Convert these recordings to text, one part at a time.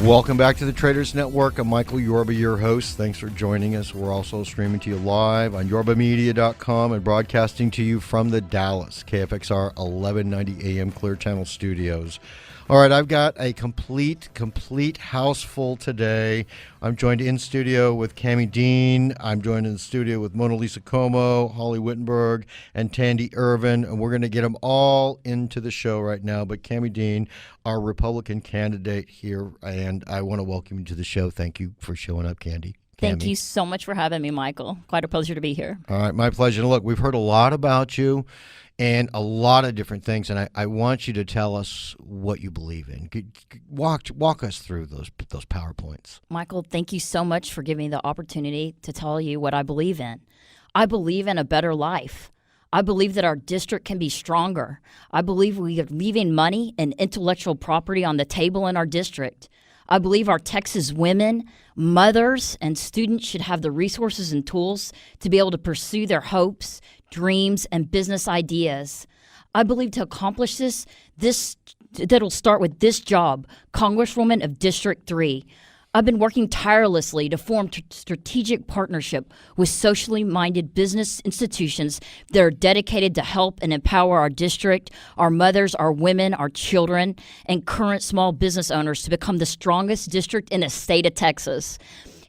Welcome back to the Traders Network. I'm Michael Yorba, your host. Thanks for joining us. We're also streaming to you live on yorbamedia.com and broadcasting to you from the Dallas KFXR 1190 AM Clear Channel studios. All right, I've got a complete house full today. I'm joined in studio with Cami Dean. I'm joined in the studio with Mona Lisa Como, Holly Wittenberg, and Tandy Irvin, and we're going to get them all into the show right now. But Cami Dean, our Republican candidate here, and I want to welcome you to the show. Thank you for showing up, Candy. Thank you so much for having me, Michael. Quite a pleasure to be here. All right, my pleasure. Look, we've heard a lot about you and a lot of different things, and I want you to tell us what you believe in. Walk us through those PowerPoints. Michael, thank you so much for giving me the opportunity to tell you what I believe in. I believe in a better life. I believe that our district can be stronger. I believe we are leaving money and intellectual property on the table in our district. I believe our Texas women, mothers, and students should have the resources and tools to be able to pursue their hopes, dreams, and business ideas. I believe to accomplish this that'll start with this job, Congresswoman of District 3. I've been working tirelessly to form strategic partnership with socially minded business institutions that are dedicated to help and empower our district, our mothers, our women, our children, and current small business owners to become the strongest district in the state of Texas.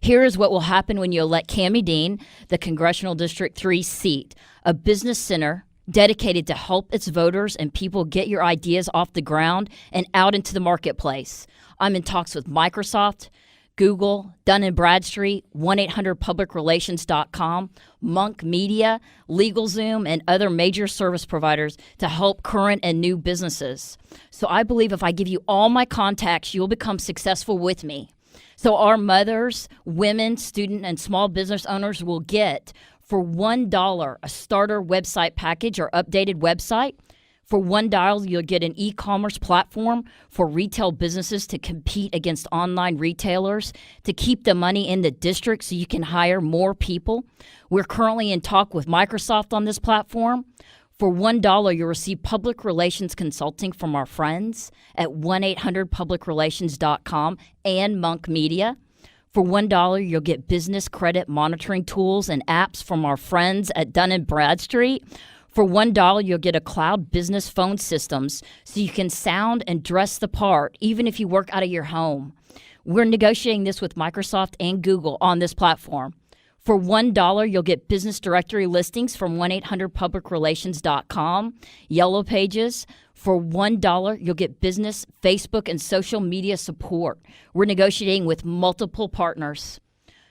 Here is what will happen when you elect Cami Dean, the Congressional District 3 seat, a business center dedicated to help its voters and people get your ideas off the ground and out into the marketplace. I'm in talks with Microsoft, Google, Dun & Bradstreet, 1-800-PublicRelations.com, Monk Media, LegalZoom, and other major service providers to help current and new businesses. So I believe if I give you all my contacts, you'll become successful with me. So our mothers, women, student, and small business owners will get, for $1, a starter website package or updated website. For $1, you'll get an e-commerce platform for retail businesses to compete against online retailers, to keep the money in the district so you can hire more people. We're currently in talk with Microsoft on this platform. For $1, you'll receive public relations consulting from our friends at 1-800-PublicRelations.com and Monk Media. For $1, you'll get business credit monitoring tools and apps from our friends at Dun & Bradstreet. For $1, you'll get a cloud business phone systems so you can sound and dress the part even if you work out of your home. We're negotiating this with Microsoft and Google on this platform. For $1, you'll get business directory listings from 1-800-PublicRelations.com, Yellow Pages. For $1, you'll get business, Facebook, and social media support. We're negotiating with multiple partners.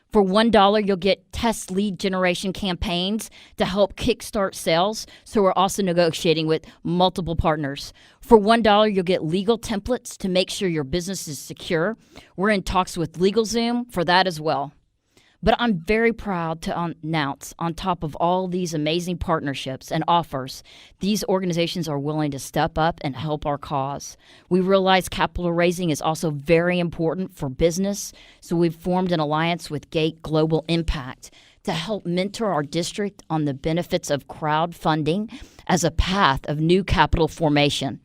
For $1, you'll get test lead generation campaigns to help kickstart sales, so we're also negotiating with multiple partners. For $1, you'll get legal templates to make sure your business is secure. We're in talks with LegalZoom for that as well. But I'm very proud to announce, on top of all these amazing partnerships and offers, these organizations are willing to step up and help our cause. We realize capital raising is also very important for business, so we've formed an alliance with Gate Global Impact to help mentor our district on the benefits of crowdfunding as a path of new capital formation.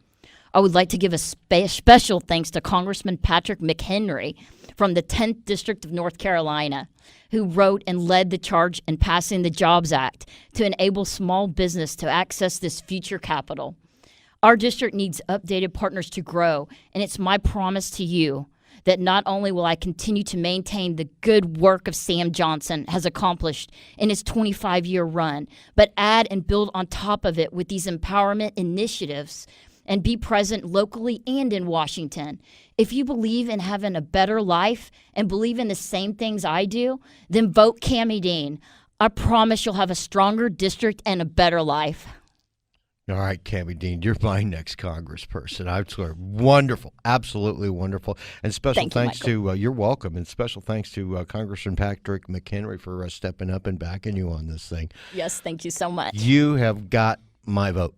I would like to give a special thanks to Congressman Patrick McHenry from the 10th District of North Carolina, who wrote and led the charge in passing the Jobs Act to enable small business to access this future capital. Our district needs updated partners to grow, and it's my promise to you that not only will I continue to maintain the good work of Sam Johnson has accomplished in his 25-year run, but add and build on top of it with these empowerment initiatives and be present locally and in Washington. If you believe in having a better life and believe in the same things I do, then vote Cami Dean. I promise you'll have a stronger district and a better life. All right, Cami Dean, you're my next congressperson. I swear, wonderful, absolutely wonderful. And special thanks to, you're welcome, and special thanks to Congressman Patrick McHenry for stepping up and backing you on this thing. Yes, thank you so much. You have got my vote.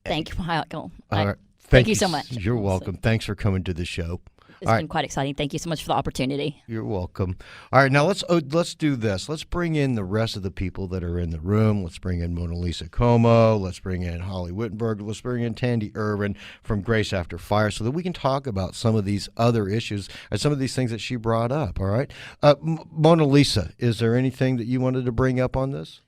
Thank you, Michael. All right. Thank you so much. You're welcome. Thanks for coming to the show. It's been quite exciting. Thank you so much for the opportunity. You're welcome. All right, now let's do this. Let's bring in the rest of the people that are in the room. Let's bring in Mona Lisa Como. Let's bring in Holly Wittenberg. Let's bring in Tandy Irvin from Grace After Fire so that we can talk about some of these other issues and some of these things that she brought up, all right? Mona Lisa, is there anything that you wanted to bring up on this?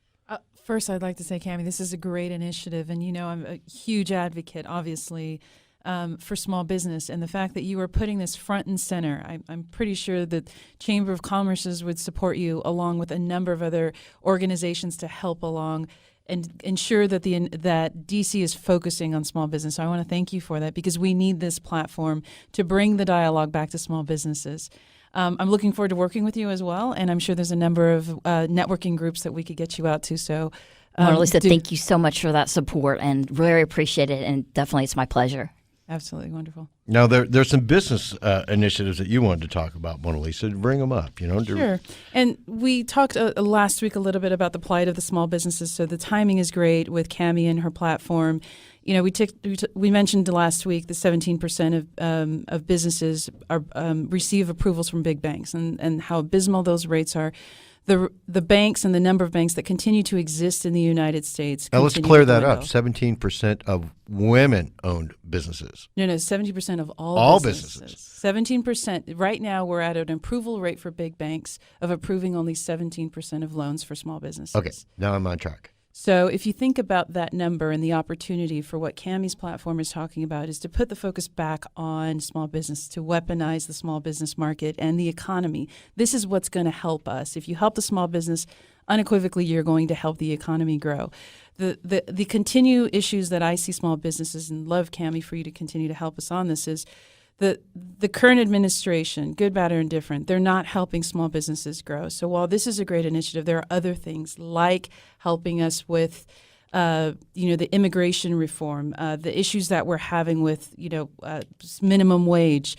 First, I'd like to say, Cami, this is a great initiative. And, I'm a huge advocate, obviously, for small business. And the fact that you are putting this front and center, I'm pretty sure that Chamber of Commerce's would support you along with a number of other organizations to help along and ensure that that DC is focusing on small business. So I want to thank you for that because we need this platform to bring the dialogue back to small businesses. I'm looking forward to working with you as well, and I'm sure there's a number of networking groups that we could get you out to. So, Mona Lisa, thank you so much for that support, and very appreciate it, and definitely it's my pleasure. Absolutely wonderful. Now, there's some business initiatives that you wanted to talk about, Mona Lisa. Bring them up, Sure. And we talked last week a little bit about the plight of the small businesses, so the timing is great with Cami and her platform. We mentioned last week that 17% of businesses receive approvals from big banks and how abysmal those rates are. The banks and the number of banks that continue to exist in the United States. Now let's clear that up. 17% of women-owned businesses. No, 70% of all businesses. 17%. Right now, we're at an approval rate for big banks of approving only 17% of loans for small businesses. Okay, now I'm on track. So if you think about that number and the opportunity for what Cami's platform is talking about is to put the focus back on small business, to weaponize the small business market and the economy. This is what's going to help us. If you help the small business, unequivocally, you're going to help the economy grow. The continued issues that I see small businesses, and love, Cami, for you to continue to help us on this, is the current administration, good, bad, or indifferent, they're not helping small businesses grow. So while this is a great initiative, there are other things like helping us with, the immigration reform, the issues that we're having with, minimum wage.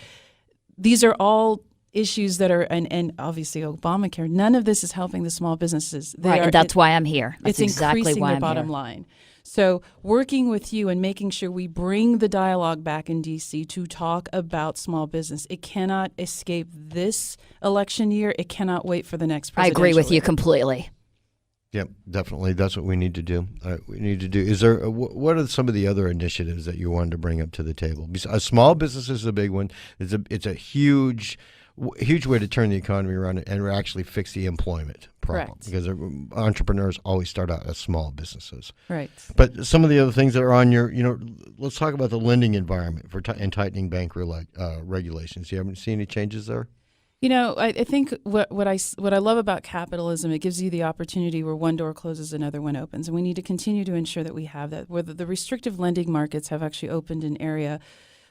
These are all issues that are, and obviously Obamacare. None of this is helping the small businesses. And that's why I'm here. That's it's exactly increasing why their I'm bottom here. line. So working with you and making sure we bring the dialogue back in D.C. to talk about small business. It cannot escape this election year. It cannot wait for the next I presidential agree with you year. completely. Yep, definitely. That's what we need to do. Is there? What are some of the other initiatives that you wanted to bring up to the table? Small business is a big one. It's a huge way to turn the economy around and actually fix the employment problem. Correct. Because entrepreneurs always start out as small businesses. Right. But some of the other things that are on your, let's talk about the lending environment and tightening bank regulations. You haven't seen any changes there? I think what I love about capitalism, it gives you the opportunity where one door closes, another one opens, and we need to continue to ensure that we have that. Where the restrictive lending markets have actually opened an area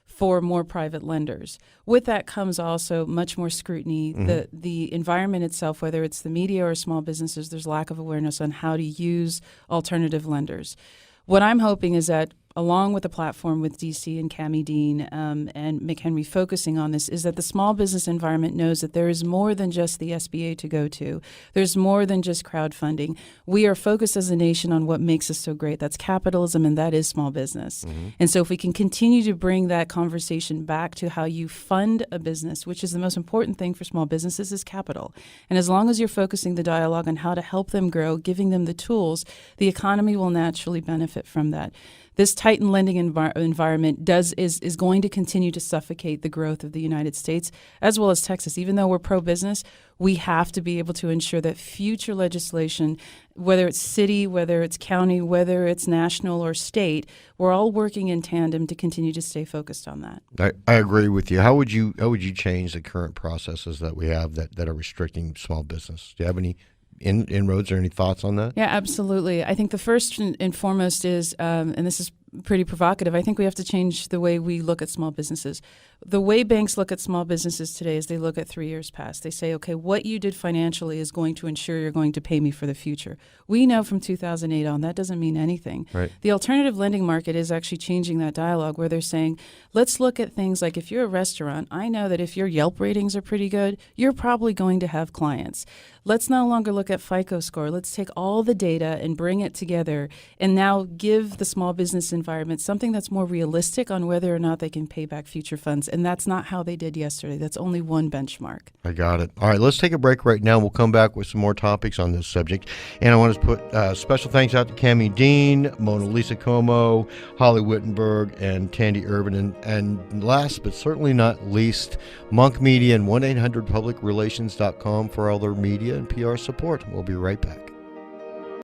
for more private lenders. With that comes also much more scrutiny. Mm-hmm. The environment itself, whether it's the media or small businesses, there's lack of awareness on how to use alternative lenders. What I'm hoping is that along with the platform with DC and Cami Dean and McHenry focusing on this, is that the small business environment knows that there is more than just the SBA to go to. There's more than just crowdfunding. We are focused as a nation on what makes us so great. That's capitalism, and that is small business. Mm-hmm. And so if we can continue to bring that conversation back to how you fund a business, which is the most important thing for small businesses, is capital. And as long as you're focusing the dialogue on how to help them grow, giving them the tools, the economy will naturally benefit from that. This tightened lending environment is going to continue to suffocate the growth of the United States as well as Texas. Even though we're pro-business, we have to be able to ensure that future legislation, whether it's city, whether it's county, whether it's national or state, we're all working in tandem to continue to stay focused on that. I agree with you. How would you change the current processes that we have that are restricting small business? Do you have any inroads or any thoughts on that? Yeah, absolutely. I think the first and foremost is, and this is pretty provocative, I think we have to change the way we look at small businesses. The way banks look at small businesses today is they look at 3 years past. They say, okay, what you did financially is going to ensure you're going to pay me for the future. We know from 2008 on that doesn't mean anything. Right. The alternative lending market is actually changing that dialogue where they're saying, let's look at things like if you're a restaurant, I know that if your Yelp ratings are pretty good, you're probably going to have clients. Let's no longer look at FICO score. Let's take all the data and bring it together and now give the small business environment something that's more realistic on whether or not they can pay back future funds. And that's not how they did yesterday. That's only one benchmark. I got it. All right, let's take a break right now. We'll come back with some more topics on this subject. And I want to put special thanks out to Cami Dean, Mona Lisa Como, Holly Wittenberg, and Tandy Urban. And last but certainly not least, Monk Media and 1-800-PublicRelations.com for all their media and PR support. We'll be right back.